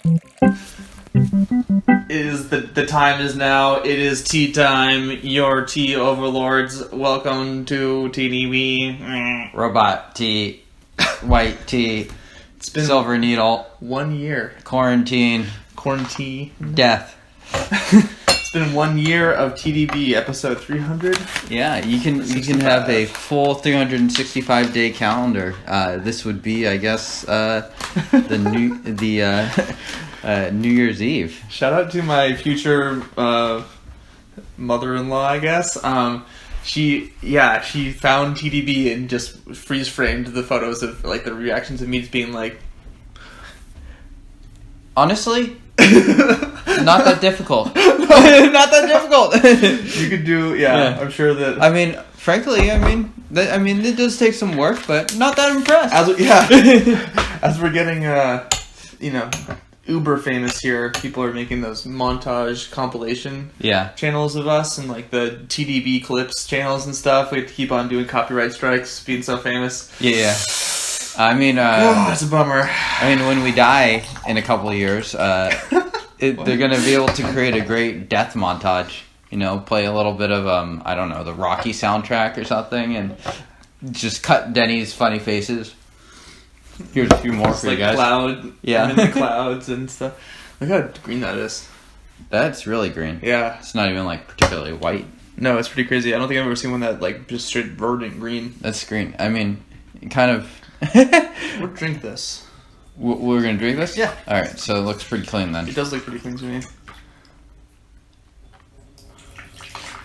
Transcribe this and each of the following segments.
The time is now. It is tea time. Your tea overlords. Welcome to TeaDB. Robot tea, white tea, It's been silver needle, 1 year. quarantine, death. It's been 1 year of TeaDB, episode 300. Yeah, you can have a full 365-day calendar. This would be, I guess, the New Year's Eve. Shout out to my future mother-in-law, I guess. She found TeaDB and just freeze framed the photos of like the reactions of me just being like, honestly, not that difficult. Not that difficult. You could do, yeah. I'm sure that. I mean, frankly, it does take some work, but not that impressed. As we're getting, uber famous here, people are making those montage compilation channels of us and like the TeaDB clips channels and stuff. We have to keep on doing copyright strikes, being so famous. Yeah. I mean, it's a bummer. I mean, when we die in a couple of years, they're going to be able to create a great death montage. You know, play a little bit of, I don't know, the Rocky soundtrack or something, and just cut Denny's funny faces. Here's a few more for you guys. I'm in the clouds and stuff. Look how green that is. That's really green. Yeah. It's not even, like, particularly white. No, it's pretty crazy. I don't think I've ever seen one that, like, just straight verdant green. That's green. I mean, kind of... We'll drink this. We're going to drink this? Yeah. Alright, so it looks pretty clean then. It does look pretty clean to me.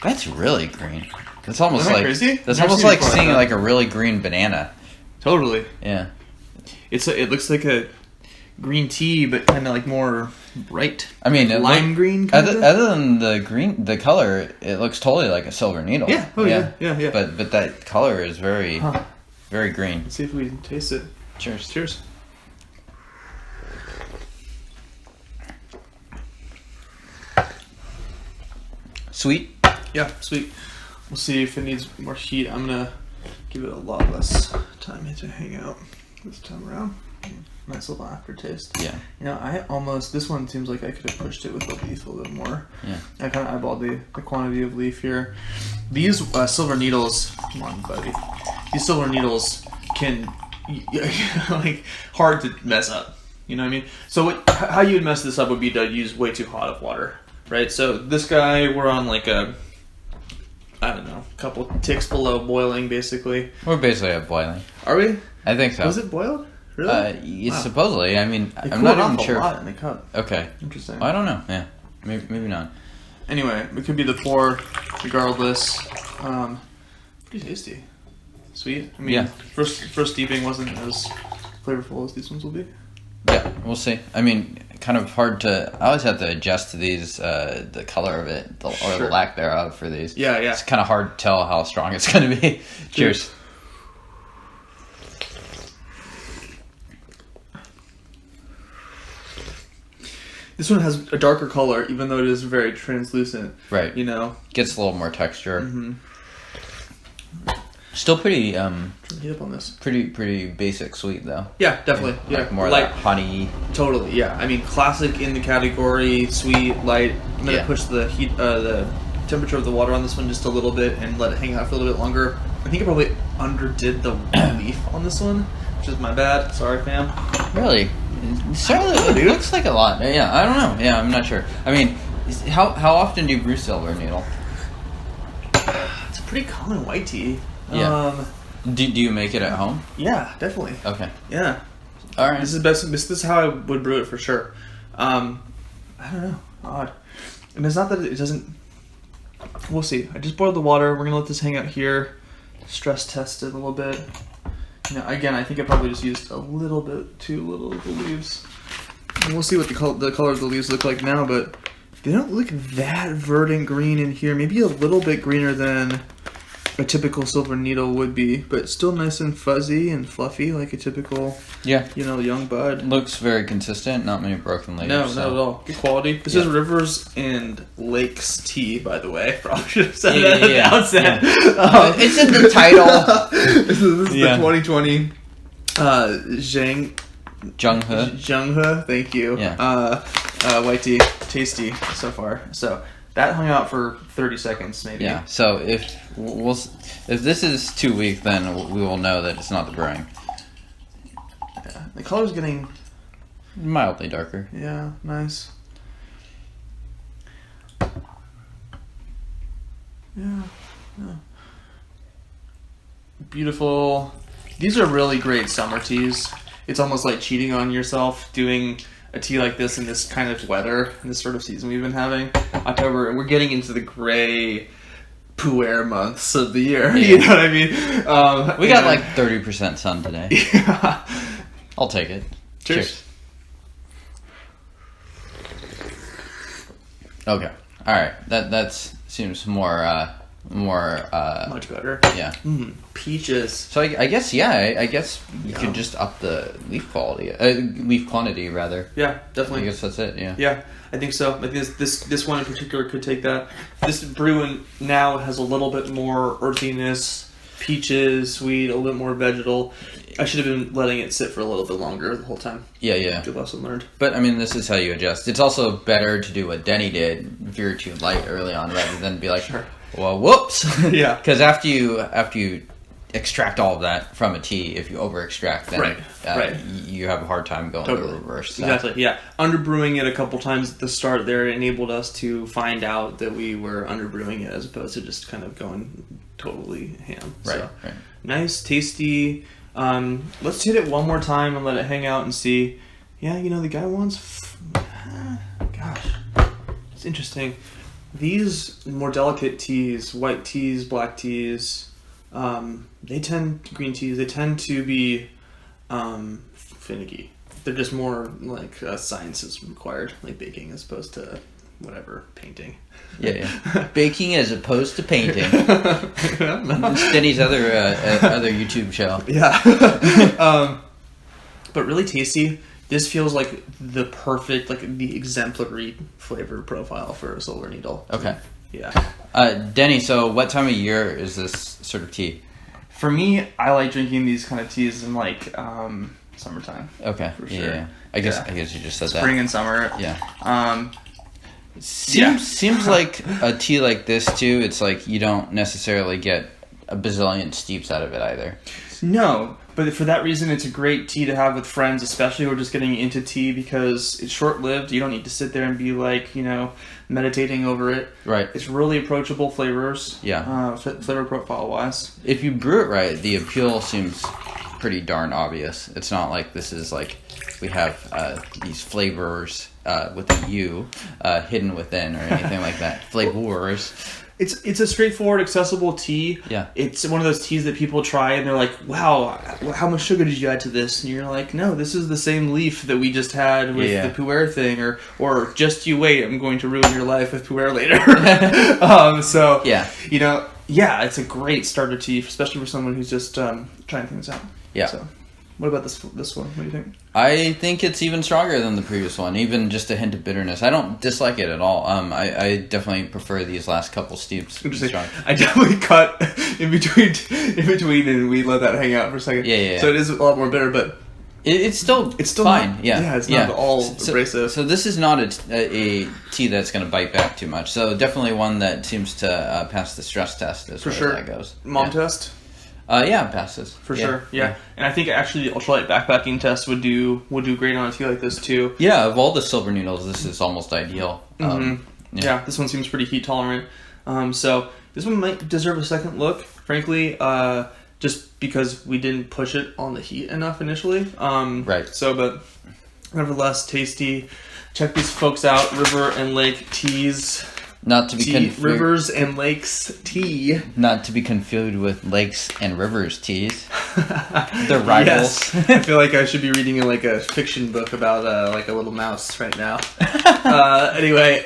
That's really green. That's almost Isn't that like... crazy? That's almost like seeing, like, a really green banana. Totally. Yeah. It looks like a green tea, but kind of like more bright. I mean, lime green. Other than the green, the color, it looks totally like a silver needle. Yeah. Oh yeah. But that color is very, very green. Let's see if we can taste it. Cheers. Cheers. Sweet. Yeah, sweet. We'll see if it needs more heat. I'm gonna give it a lot less time to hang out this time around. Nice little aftertaste. Yeah. You know, this one seems like I could have pushed it with the leaf a little more. Yeah. I kind of eyeballed the quantity of leaf here. These silver needles, come on, buddy. These silver needles can, like, hard to mess up. You know what I mean? So how you would mess this up would be to use way too hot of water, right? So this guy, we're on like a couple ticks below boiling, basically. We're basically at boiling. Are we? I think so. Was it boiled? Really? Wow. Supposedly. I mean, I'm not even sure. A lot in the cup. Okay. Interesting. I don't know. Yeah. Maybe not. Anyway, it could be the pour, regardless. Pretty tasty. Sweet. I mean, first steeping wasn't as flavorful as these ones will be. Yeah, we'll see. I mean, kind of hard to... I always have to adjust to these, the color of it, or the lack thereof for these. Yeah. It's kind of hard to tell how strong it's going to be. Cheers. This one has a darker color, even though it is very translucent. Right. You know? Gets a little more texture. Mm-hmm. Still pretty, Get up on this. pretty basic sweet, though. Yeah, definitely. Yeah. Like more like honey. Totally, yeah. I mean, classic in the category, sweet, light. I'm going to push the heat, the temperature of the water on this one just a little bit and let it hang out for a little bit longer. I think I probably underdid the leaf on this one, which is my bad. Sorry, fam. Really? It looks like a lot. Yeah, I don't know. Yeah, I'm not sure. I mean, how often do you brew silver needle? It's a pretty common white tea. Yeah. Do you make it at home? Yeah, definitely. Okay. Yeah. All right. This is how I would brew it for sure. I don't know. Odd. And it's not that it doesn't... We'll see. I just boiled the water. We're going to let this hang out here. Stress test it a little bit. You know, again, I think I probably just used a little bit too little of the leaves. And we'll see what the color of the leaves look like now, but they don't look that verdant green in here. Maybe a little bit greener than a typical silver needle would be, but still nice and fuzzy and fluffy like a typical, young bud. Looks very consistent, not many broken leaves. No, not at all. Good quality. This is Rivers and Lakes tea, by the way. Probably should have said that at the outset. Yeah. It's in the title. This is the 2020 Zhenghe Zhenghe. Thank you. Yeah. White tea, tasty so far. So that hung out for 30 seconds, maybe. Yeah. So if this is too weak, then we will know that it's not the brewing. Yeah. The color's getting Mildly darker. Yeah, nice. Yeah. Beautiful. These are really great summer teas. It's almost like cheating on yourself doing a tea like this in this kind of weather, in this sort of season we've been having. October, and we're getting into the gray pu'er months of the year. Yeah. You know what I mean? We got like 30% sun today. Yeah. I'll take it. Cheers. Okay. All right. That seems more much better. Yeah. Peaches. So I guess you could just up the leaf quantity rather. Yeah, definitely. I guess that's it. Yeah. Yeah, I think so. I think this one in particular could take that. This brew now has a little bit more earthiness, peaches, sweet, a little bit more vegetal. I should have been letting it sit for a little bit longer the whole time. Yeah. Good lesson learned. But I mean, this is how you adjust. It's also better to do what Denny did if you're too light early on, rather than be like, sure. Well, whoops. Yeah. Because after you extract all of that from a tea, if you over extract, then right. You have a hard time going to the reverse. So. Exactly. Yeah. Underbrewing it a couple times at the start there enabled us to find out that we were underbrewing it as opposed to just kind of going totally ham. Right. So, nice, tasty. Let's hit it one more time and let it hang out and see. Yeah, the guy wants. Gosh, it's interesting. These more delicate teas, white teas, black teas, green teas, they tend to be finicky. They're just more like science is required, like baking as opposed to whatever, painting. Yeah. Baking as opposed to painting. It's Denny's other YouTube show. Yeah. But really tasty. This feels like the perfect, like the exemplary flavor profile for a Silver Needle. Okay. Yeah. Denny, so what time of year is this sort of tea? For me, I like drinking these kind of teas in like summertime. Okay. For sure. Yeah. I guess you just said that. Spring and summer. Yeah. Seems like a tea like this too. It's like you don't necessarily get a bazillion steeps out of it either. No, but for that reason, it's a great tea to have with friends, especially who are just getting into tea because it's short-lived. You don't need to sit there and be like, meditating over it. Right. It's really approachable flavors. Yeah. Flavor profile-wise. If you brew it right, the appeal seems pretty darn obvious. It's not like this is like we have these flavors with a U hidden within or anything like that. Flavors. It's a straightforward, accessible tea. Yeah. It's one of those teas that people try and they're like, wow, how much sugar did you add to this? And you're like, no, this is the same leaf that we just had with the pu'er thing, or just you wait, I'm going to ruin your life with pu'er later. It's a great starter tea, especially for someone who's just trying things out. Yeah. So, what about this one? What do you think? I think it's even stronger than the previous one, even just a hint of bitterness. I don't dislike it at all. I definitely prefer these last couple steeps. Interesting. I definitely cut in between, and we let that hang out for a second. Yeah. So it is a lot more bitter, but it's still fine. Not, it's not all abrasive. So this is not a tea that's going to bite back too much. So definitely one that seems to pass the stress test as far as that goes. Mom test. Passes for sure. Yeah, and I think actually the ultralight backpacking test would do great on a tea like this too. Yeah, of all the Silver Needles, this is almost ideal. This one seems pretty heat tolerant. So this one might deserve a second look, frankly, just because we didn't push it on the heat enough initially. Right. So, but nevertheless, tasty. Check these folks out, River and Lake Teas. Not to be confused. Rivers and Lakes Tea. Not to be confused with Lakes and Rivers Teas. They're rivals. Yes. I feel like I should be reading like a fiction book about like a little mouse right now. Anyway,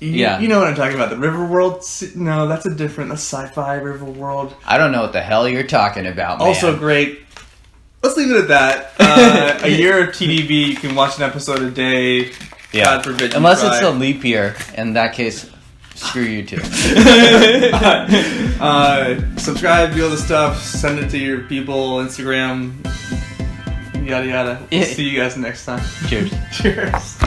you know what I'm talking about. The River World? No, that's sci-fi River World. I don't know what the hell you're talking about, man. Also great. Let's leave it at that. A year of TeaDB, you can watch an episode a day. Yeah. God forbid Unless it's a leap year. In that case, screw you too. Subscribe, do all the stuff, send it to your people, Instagram, Yada yada. Yeah. See you guys next time. Cheers. Cheers.